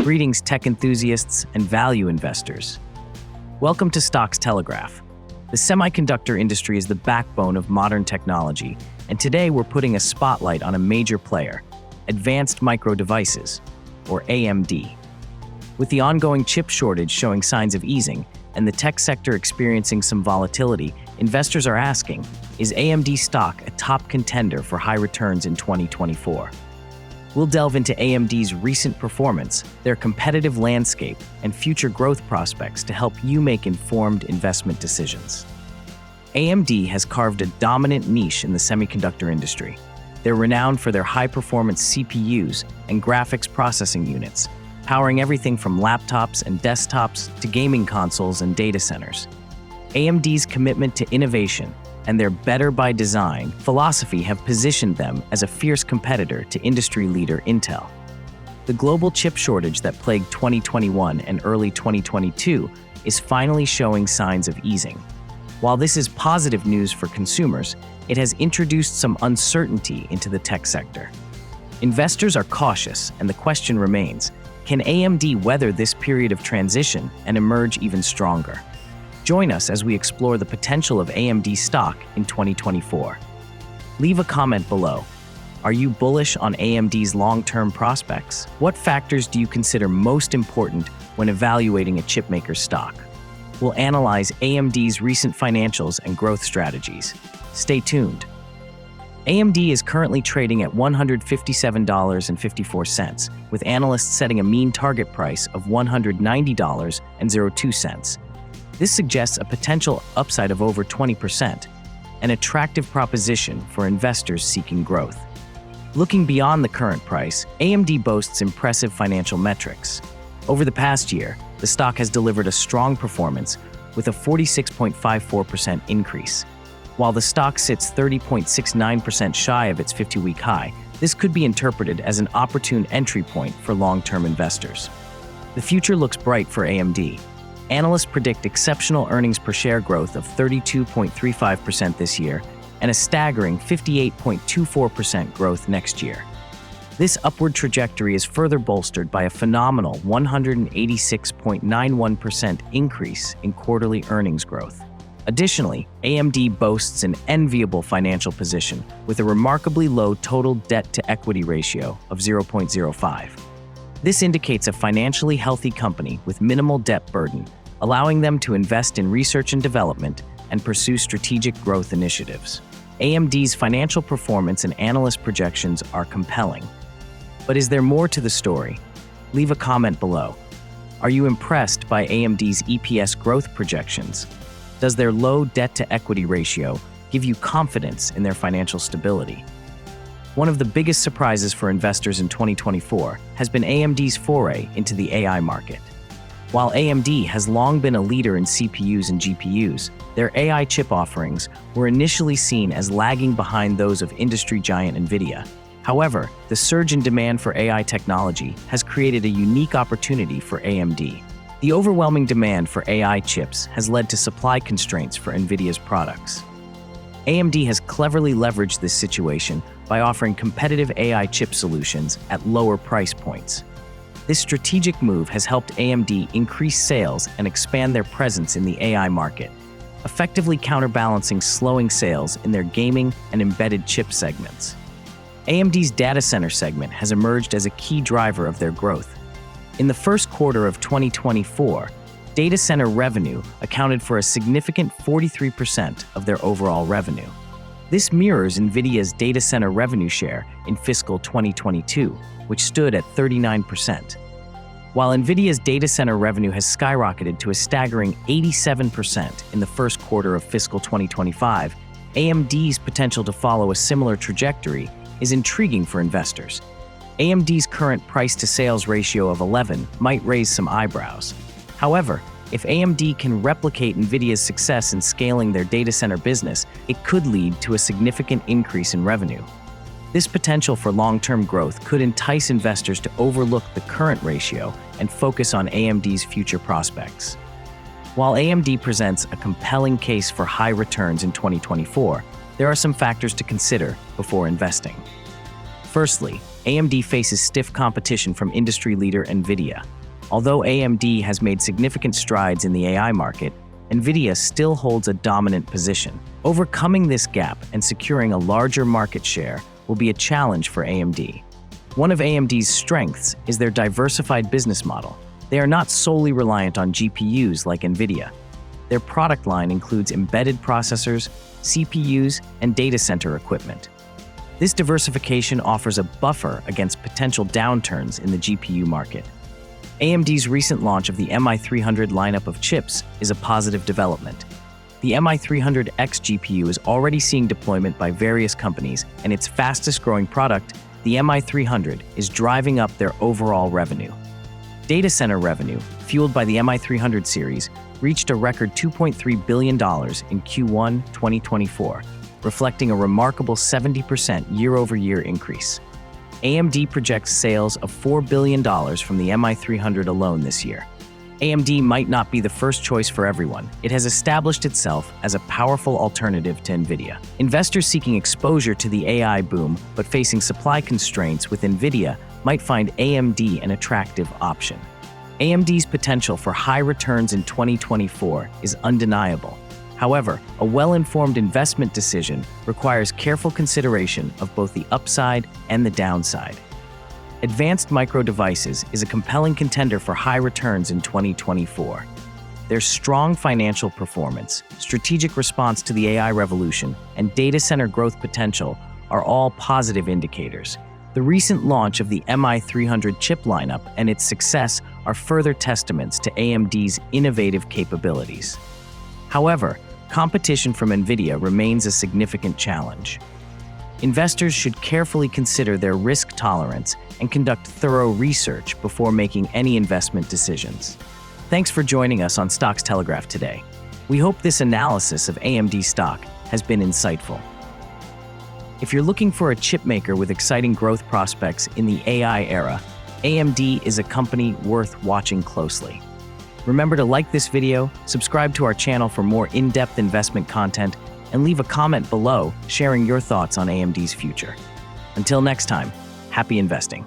Greetings, tech enthusiasts and value investors. Welcome to Stocks Telegraph. The semiconductor industry is the backbone of modern technology, and today we're putting a spotlight on a major player, Advanced Micro Devices, or AMD. With the ongoing chip shortage showing signs of easing and the tech sector experiencing some volatility, investors are asking, is AMD stock a top contender for high returns in 2024? We'll delve into AMD's recent performance, their competitive landscape, and future growth prospects to help you make informed investment decisions. AMD has carved a dominant niche in the semiconductor industry. They're renowned for their high-performance CPUs and graphics processing units, powering everything from laptops and desktops to gaming consoles and data centers. AMD's commitment to innovation and their better by design philosophy have positioned them as a fierce competitor to industry leader Intel. The global chip shortage that plagued 2021 and early 2022 is finally showing signs of easing. While this is positive news for consumers, it has introduced some uncertainty into the tech sector. Investors are cautious, and the question remains, can AMD weather this period of transition and emerge even stronger? Join us as we explore the potential of AMD stock in 2024. Leave a comment below. Are you bullish on AMD's long-term prospects? What factors do you consider most important when evaluating a chipmaker stock? We'll analyze AMD's recent financials and growth strategies. Stay tuned. AMD is currently trading at $157.54, with analysts setting a mean target price of $190.02. This suggests a potential upside of over 20%, an attractive proposition for investors seeking growth. Looking beyond the current price, AMD boasts impressive financial metrics. Over the past year, the stock has delivered a strong performance with a 46.54% increase. While the stock sits 30.69% shy of its 50-week high, this could be interpreted as an opportune entry point for long-term investors. The future looks bright for AMD. Analysts predict exceptional earnings per share growth of 32.35% this year and a staggering 58.24% growth next year. This upward trajectory is further bolstered by a phenomenal 186.91% increase in quarterly earnings growth. Additionally, AMD boasts an enviable financial position with a remarkably low total debt-to-equity ratio of 0.05. This indicates a financially healthy company with minimal debt burden, allowing them to invest in research and development and pursue strategic growth initiatives. AMD's financial performance and analyst projections are compelling. But is there more to the story? Leave a comment below. Are you impressed by AMD's EPS growth projections? Does their low debt-to-equity ratio give you confidence in their financial stability? One of the biggest surprises for investors in 2024 has been AMD's foray into the AI market. While AMD has long been a leader in CPUs and GPUs, their AI chip offerings were initially seen as lagging behind those of industry giant NVIDIA. However, the surge in demand for AI technology has created a unique opportunity for AMD. The overwhelming demand for AI chips has led to supply constraints for NVIDIA's products. AMD has cleverly leveraged this situation by offering competitive AI chip solutions at lower price points. This strategic move has helped AMD increase sales and expand their presence in the AI market, effectively counterbalancing slowing sales in their gaming and embedded chip segments. AMD's data center segment has emerged as a key driver of their growth. In the first quarter of 2024, data center revenue accounted for a significant 43% of their overall revenue. This mirrors NVIDIA's data center revenue share in fiscal 2022, which stood at 39%. While NVIDIA's data center revenue has skyrocketed to a staggering 87% in the first quarter of fiscal 2025, AMD's potential to follow a similar trajectory is intriguing for investors. AMD's current price-to-sales ratio of 11 might raise some eyebrows. However, if AMD can replicate NVIDIA's success in scaling their data center business, it could lead to a significant increase in revenue. This potential for long-term growth could entice investors to overlook the current ratio and focus on AMD's future prospects. While AMD presents a compelling case for high returns in 2024, there are some factors to consider before investing. Firstly, AMD faces stiff competition from industry leader NVIDIA. Although AMD has made significant strides in the AI market, NVIDIA still holds a dominant position. Overcoming this gap and securing a larger market share will be a challenge for AMD. One of AMD's strengths is their diversified business model. They are not solely reliant on GPUs like NVIDIA. Their product line includes embedded processors, CPUs, and data center equipment. This diversification offers a buffer against potential downturns in the GPU market. AMD's recent launch of the MI300 lineup of chips is a positive development. The MI300X GPU is already seeing deployment by various companies, and its fastest-growing product, the MI300, is driving up their overall revenue. Data center revenue, fueled by the MI300 series, reached a record $2.3 billion in Q1 2024, reflecting a remarkable 70% year-over-year increase. AMD projects sales of $4 billion from the MI300 alone this year. AMD might not be the first choice for everyone. It has established itself as a powerful alternative to NVIDIA. Investors seeking exposure to the AI boom but facing supply constraints with NVIDIA might find AMD an attractive option. AMD's potential for high returns in 2024 is undeniable. However, a well-informed investment decision requires careful consideration of both the upside and the downside. Advanced Micro Devices is a compelling contender for high returns in 2024. Their strong financial performance, strategic response to the AI revolution, and data center growth potential are all positive indicators. The recent launch of the MI300 chip lineup and its success are further testaments to AMD's innovative capabilities. However, competition from NVIDIA remains a significant challenge. Investors should carefully consider their risk tolerance and conduct thorough research before making any investment decisions. Thanks for joining us on Stocks Telegraph today. We hope this analysis of AMD stock has been insightful. If you're looking for a chipmaker with exciting growth prospects in the AI era, AMD is a company worth watching closely. Remember to like this video, subscribe to our channel for more in-depth investment content, and leave a comment below sharing your thoughts on AMD's future. Until next time, happy investing.